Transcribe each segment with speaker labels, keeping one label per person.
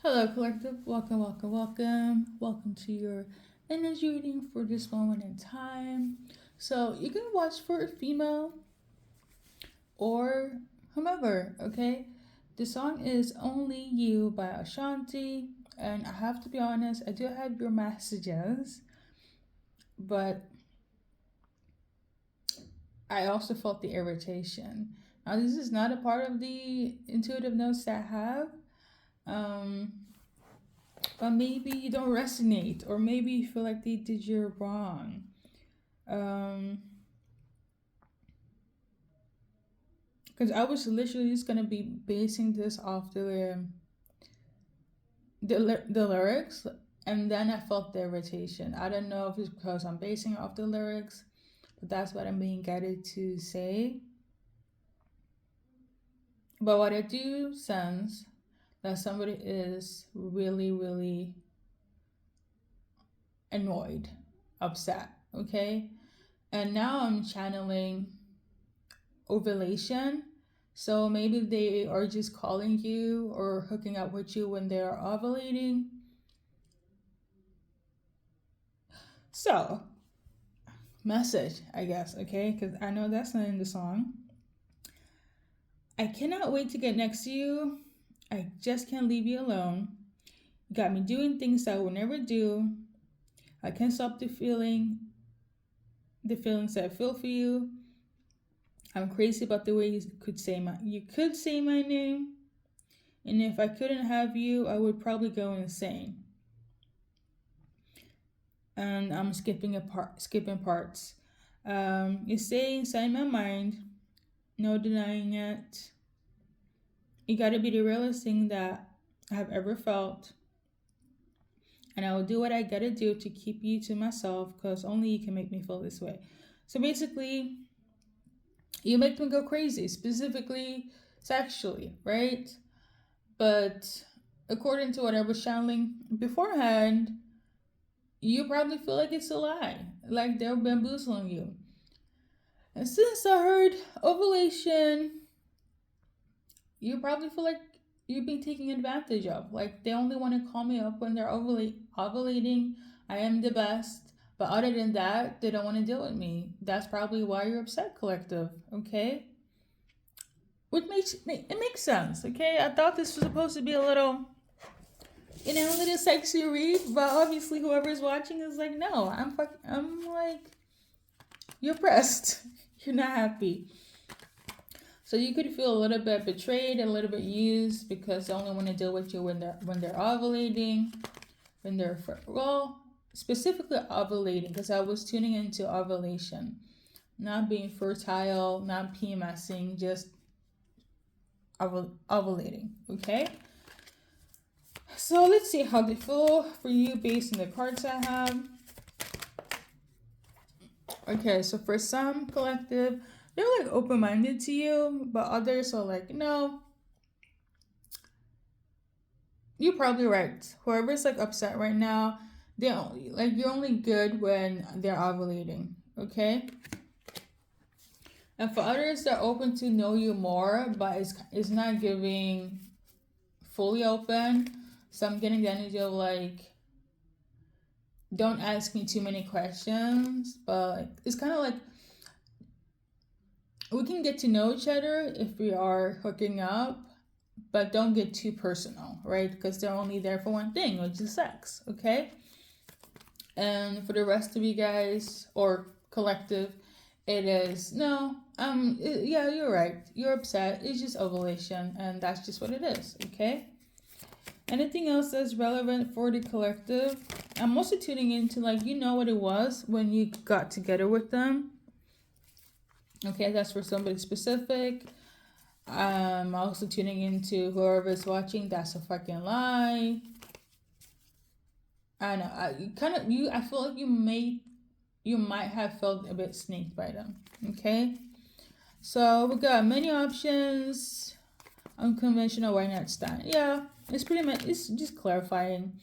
Speaker 1: Hello, collective. Welcome, welcome, welcome. Welcome to your energy reading for this moment in time. So, you can watch for a female or whomever, okay? The song is Only You by Ashanti. And I have to be honest, I do have your messages, but I also felt the irritation. Now, this is not a part of the intuitive notes that I have. Um, but maybe you don't resonate, or maybe you feel like they did you wrong. Um, because I was literally just gonna be basing this off the lyrics, and then I felt the irritation. I don't know if it's because I'm basing it off the lyrics, but that's what I'm being guided to say. But what I do sense that somebody is really, really annoyed, upset. Okay, and now I'm channeling ovulation. So maybe they are just calling you or hooking up with you when they are ovulating. So, message, I guess, okay? Because I know that's not in the song. I cannot wait to get next to you. I just can't leave you alone. You got me doing things I will never do. I can't stop the feelings that I feel for you. I'm crazy about the way you could say my name. And if I couldn't have you, I would probably go insane. And I'm skipping parts. You stay inside my mind, no denying it. You gotta be the realest thing that I have ever felt. And I will do what I gotta do to keep you to myself, because only you can make me feel this way. So basically, you make me go crazy, specifically sexually, right? But according to what I was channeling beforehand, you probably feel like it's a lie, like they're bamboozling you. And since I heard ovulation, you probably feel like you're being taken advantage of. Like they only want to call me up when they're ovulating. I am the best. But other than that, they don't want to deal with me. That's probably why you're upset, collective. Okay? Which makes sense. Okay? I thought this was supposed to be a little, a little sexy read, but obviously whoever's watching is like, no, I'm like, you're pressed. You're not happy. So you could feel a little bit betrayed, a little bit used, because they only want to deal with you when they're ovulating, when they're specifically ovulating, because I was tuning into ovulation, not being fertile, not PMSing, just ovulating. Okay. So let's see how they feel for you based on the cards I have. Okay, so for some collective, they're like open-minded to you, but others are like, no, you're probably right. Whoever's like upset right now, you're only good when they're ovulating. Okay. And for others, they're open to know you more, but it's not giving fully open. So I'm getting the energy of like, don't ask me too many questions, but like, it's kind of like we can get to know each other if we are hooking up, but don't get too personal, right? Because they're only there for one thing, which is sex, okay? And for the rest of you guys or collective, it is no. Yeah, you're right. You're upset. It's just ovulation, and that's just what it is, okay? Anything else that's relevant for the collective? I'm also tuning into like what it was when you got together with them. Okay, that's for somebody specific. I'm also tuning into whoever's watching. That's a fucking lie. I know. I feel like you might have felt a bit snaked by them. Okay, so we got many options. Unconventional why not stand? Yeah, it's pretty much. It's just clarifying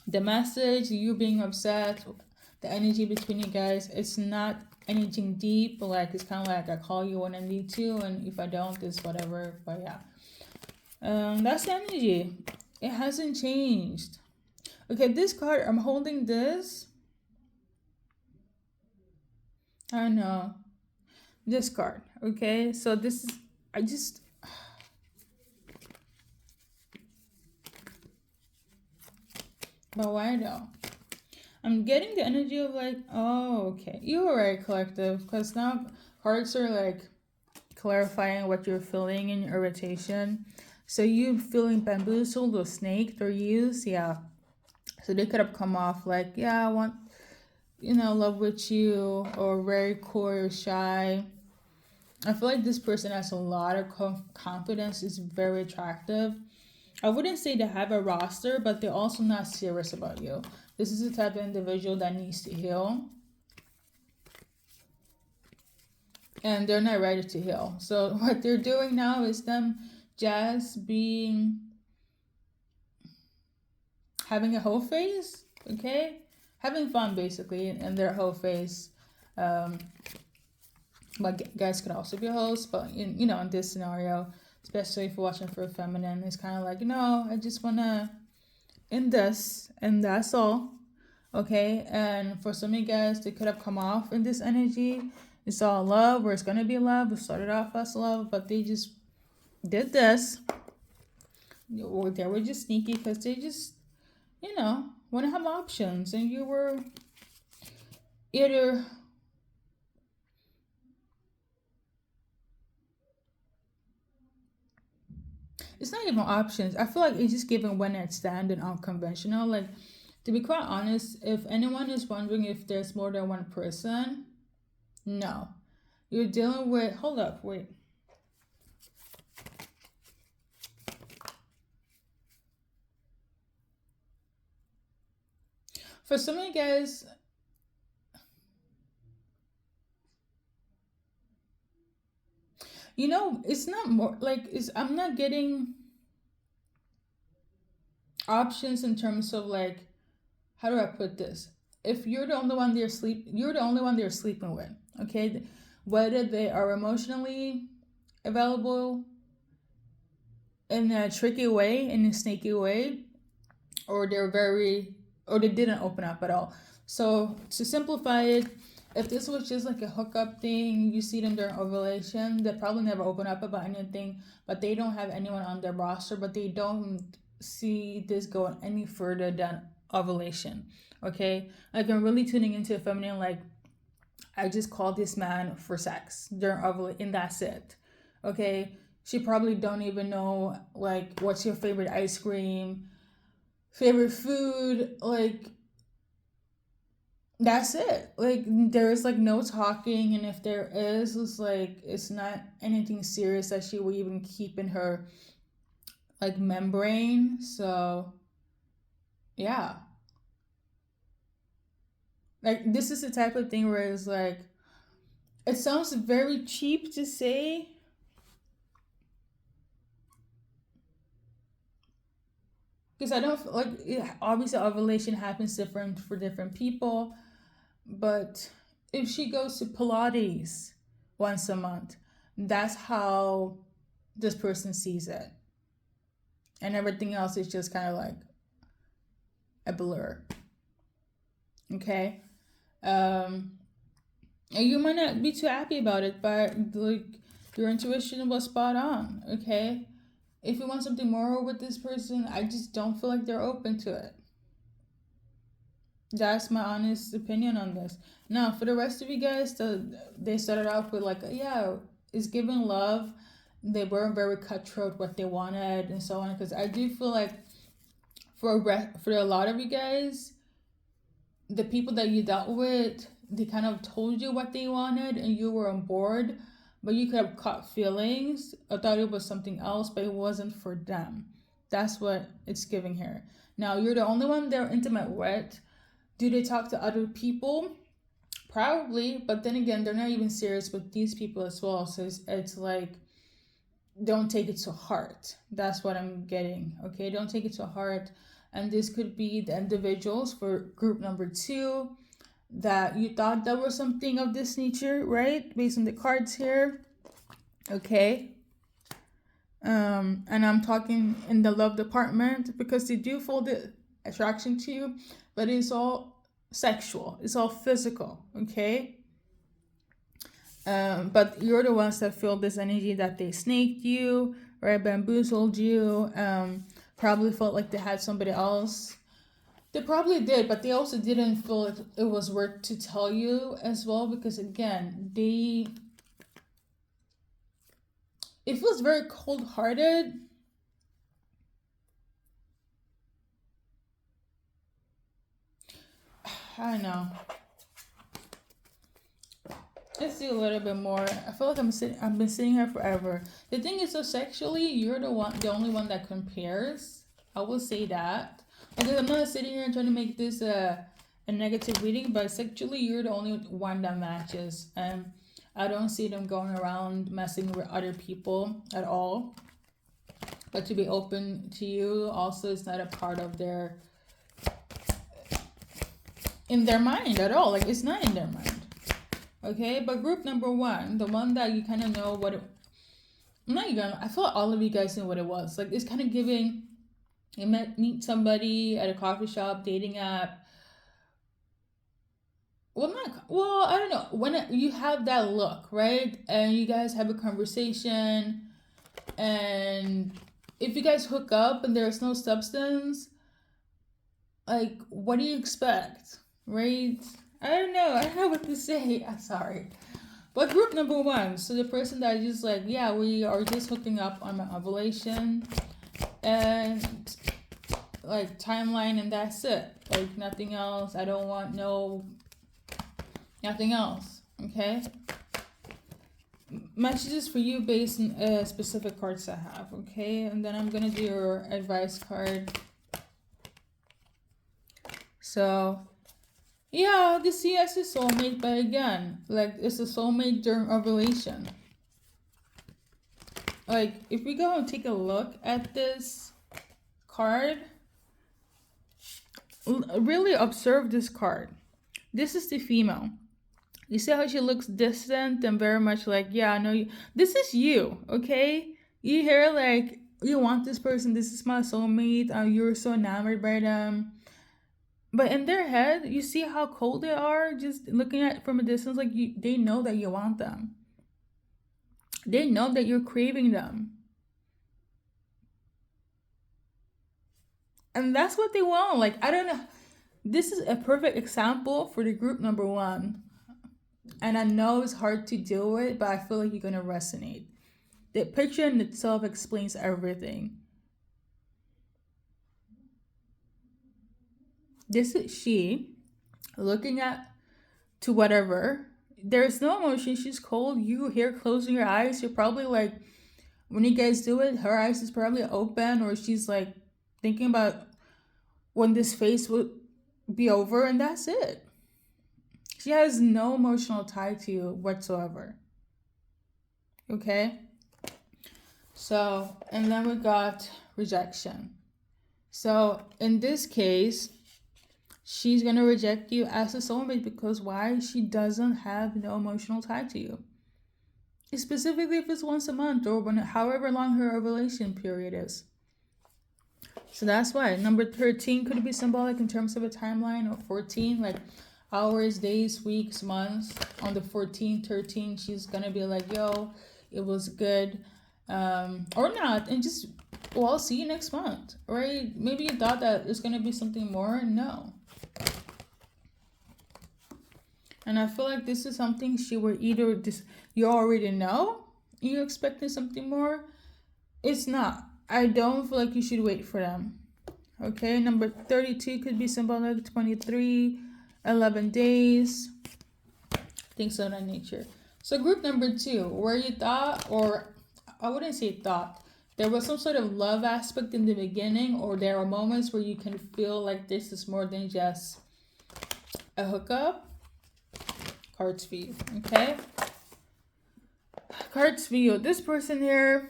Speaker 1: the message. You being upset, the energy between you guys. It's not anything deep, but like it's kind of like I call you when I need to, and if I don't, it's whatever. But yeah, that's the energy. It hasn't changed. Okay, this card, I'm holding this. I know. This card. Okay, so this is, I just, but why though? I'm getting the energy of like, oh, okay. You were right, collective, because now cards are like clarifying what you're feeling in your irritation. So you feeling bamboozled or snaked or used, yeah. So they could have come off like, yeah, I want, love with you, or very coy or shy. I feel like this person has a lot of confidence, is very attractive. I wouldn't say they have a roster, but they're also not serious about you. This is the type of individual that needs to heal. And they're not ready to heal. So what they're doing now is them just having a whole phase, okay? Having fun, basically, in their whole phase. But guys could also be a host, but in this scenario, especially if you're watching for a feminine, it's kind of like, I just want to end this, and that's all. Okay, and for some of you guys, they could have come off in this energy. It's all love, or it's going to be love. It started off as love, but they just did this. Or they were just sneaky because they just, want to have options. And you were either... It's not even options. I feel like it's just giving one night stand and unconventional. Like, to be quite honest, if anyone is wondering if there's more than one person, no. You're dealing with... Hold up, wait. For some of you guys, it's not more like I'm not getting options in terms of like, how do I put this? If you're the only one you're the only one they're sleeping with, okay? Whether they are emotionally available in a tricky way, in a sneaky way, or they didn't open up at all. So to simplify it, if this was just like a hookup thing, you see them during ovulation, they probably never open up about anything, but they don't have anyone on their roster, but they don't see this going any further than ovulation. Okay, like I'm really tuning into a feminine, like I just called this man for sex during ovulation, and that's it. Okay, she probably don't even know like what's your favorite ice cream, favorite food, like that's it. Like there is like no talking, and if there is, it's like it's not anything serious that she will even keep in her like membrane. So yeah, like this is the type of thing where it's like, it sounds very cheap to say, because I don't like obviously ovulation happens different for different people, but if she goes to Pilates once a month, that's how this person sees it, and everything else is just kind of like a blur. Okay, and you might not be too happy about it, but like your intuition was spot on. Okay, if you want something more with this person, I just don't feel like they're open to it. That's my honest opinion on this. Now, for the rest of you guys, they started off with like, yeah, it's giving love. They weren't very cutthroat what they wanted and so on. Because I do feel like for a lot of you guys, the people that you dealt with, they kind of told you what they wanted and you were on board, but you could have caught feelings or thought it was something else, but it wasn't for them. That's what it's giving here. Now, you're the only one they're intimate with. Do they talk to other people? Probably, but then again, they're not even serious with these people as well. So it's like, don't take it to heart. That's what I'm getting. Okay, don't take it to heart. And this could be the individuals for group number 2 that you thought that was something of this nature, right? Based on the cards here. Okay. And I'm talking in the love department, because they do feel the attraction to you, but it's all sexual, it's all physical, okay? But you're the ones that feel this energy that they snaked you, right? Bamboozled you, probably felt like they had somebody else. They probably did, but they also didn't feel it was worth to tell you as well, because again, it feels very cold-hearted. I don't know. Let's do a little bit more. I feel like I've been sitting here forever. The thing is, so sexually, you're the only one that compares. I will say that. Because I'm not sitting here trying to make this a negative reading, but sexually, you're the only one that matches. And I don't see them going around messing with other people at all. But to be open to you also is not a part of in their mind at all. Like, it's not in their mind. Okay, but group number one, the one that you kind of know what it, I feel like all of you guys know what it was. Like, it's kind of giving, you meet somebody at a coffee shop, dating app. Well, I don't know. When you have that look, right? And you guys have a conversation, and if you guys hook up and there's no substance, like, what do you expect, right? I don't know what to say. I'm sorry. But group number one, so the person that is just like, yeah, we are just hooking up on my ovulation and like timeline, and that's it. Like, nothing else. I don't want nothing else. Okay? Messages for you based on specific cards I have. Okay? And then I'm going to do your advice card. So, yeah, this CS is soulmate, but again, like, it's a soulmate during ovulation. Like, if we go and take a look at this card, really observe this card. This is the female. You see how she looks distant and very much like, yeah, I know you. This is you, okay? You hear, like, you want this person, this is my soulmate, you're so enamored by them. But in their head, you see how cold they are just looking at from a distance. Like, they know that you want them. They know that you're craving them. And that's what they want. Like, I don't know. This is a perfect example for the group number one. And I know it's hard to do it, but I feel like you're going to resonate. The picture in itself explains everything. This is she looking to whatever. There's no emotion. She's cold. You here closing your eyes. You're probably like, when you guys do it, her eyes is probably open, or she's like thinking about when this phase would be over, and that's it. She has no emotional tie to you whatsoever. Okay? So, and then we got rejection. So, in this case, she's going to reject you as a soulmate because why? She doesn't have no emotional tie to you. Specifically if it's once a month or however long her ovulation period is. So that's why. Number 13 could be symbolic in terms of a timeline, or 14, like hours, days, weeks, months. On the 14th, 13, she's going to be like, yo, it was good. Or not. And just, well, I'll see you next month. Right? Maybe you thought that there's going to be something more. No. And I feel like this is something she would either you already know, you're expecting something more. It's not. I don't feel like you should wait for them. Okay, number 32 could be symbolic, 23, 11 days, things of that nature. So group number 2, where you thought, or I wouldn't say thought, there was some sort of love aspect in the beginning, or there are moments where you can feel like this is more than just a hookup. Cards for you, okay? Cards for you. This person here,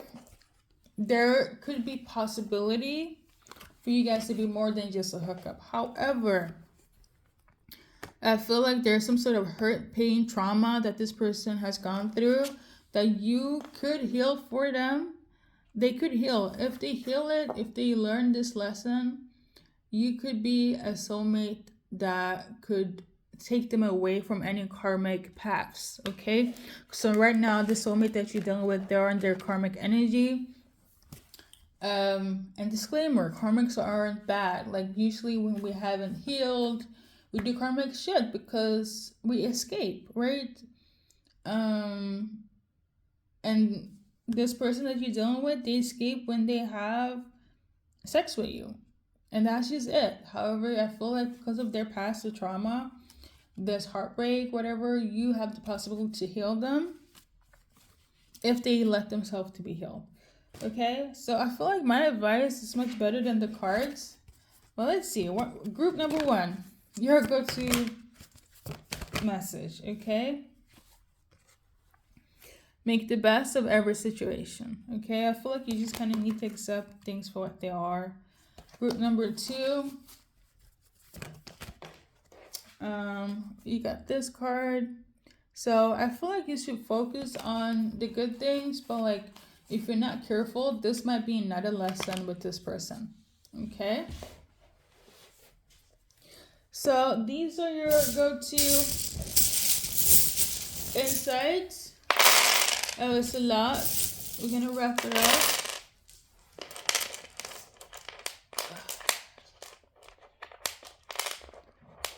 Speaker 1: there could be possibility for you guys to be more than just a hookup. However, I feel like there's some sort of hurt, pain, trauma that this person has gone through that you could heal for them. they could heal. If they heal it, if they learn this lesson, you could be a soulmate that could take them away from any karmic paths. Okay, so right now the soulmate that you're dealing with, they're on their karmic energy. And disclaimer, karmics aren't bad. Like usually when we haven't healed, we do karmic shit because we escape, right? And this person that you're dealing with, they escape when they have sex with you. And that's just it. However, I feel like because of their past trauma, this heartbreak, whatever, you have the possibility to heal them if they let themselves to be healed. Okay, so I feel like my advice is much better than the cards. Well, let's see. Group number 1, your go-to message. Okay, make the best of every situation. Okay, I feel like you just kind of need to accept things for what they are. Group number 2, you got this card. So I feel like you should focus on the good things, but like if you're not careful, this might be another lesson with this person. Okay, so these are your go-to insights. It was a lot. We're gonna wrap it up.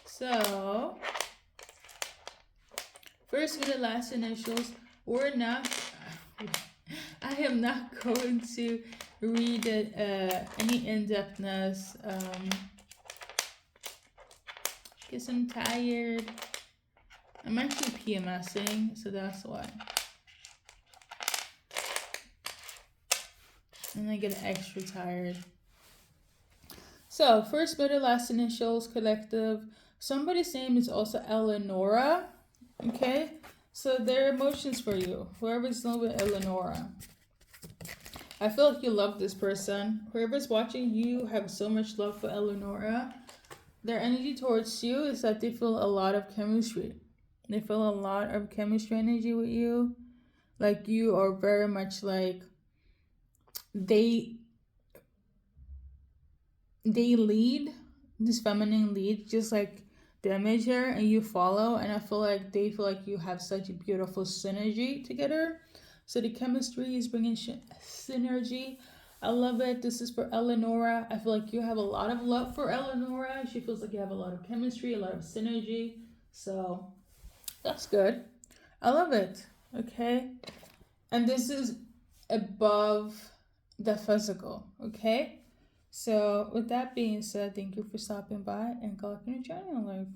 Speaker 1: So first with the last initials, I am not going to read it any in-depthness. Because I'm tired. I'm actually PMSing, so that's why. And I get extra tired. So first, middle, last initials, collective. Somebody's name is also Eleonora. Okay, so their emotions for you. Whoever's dealing with Eleonora, I feel like you love this person. Whoever's watching, you have so much love for Eleonora. Their energy towards you is that they feel a lot of chemistry. They feel a lot of chemistry energy with you. Like you are very much like they lead, this feminine lead, just like the image here, and you follow, and I feel like they feel like you have such a beautiful synergy together. So the chemistry is bringing synergy. I love it. This is for Eleonora. I feel like you have a lot of love for Eleonora. She feels like you have a lot of chemistry, a lot of synergy. So that's good. I love it. Okay. And this is above the physical. Okay. So with that being said, thank you for stopping by and God can journey in life.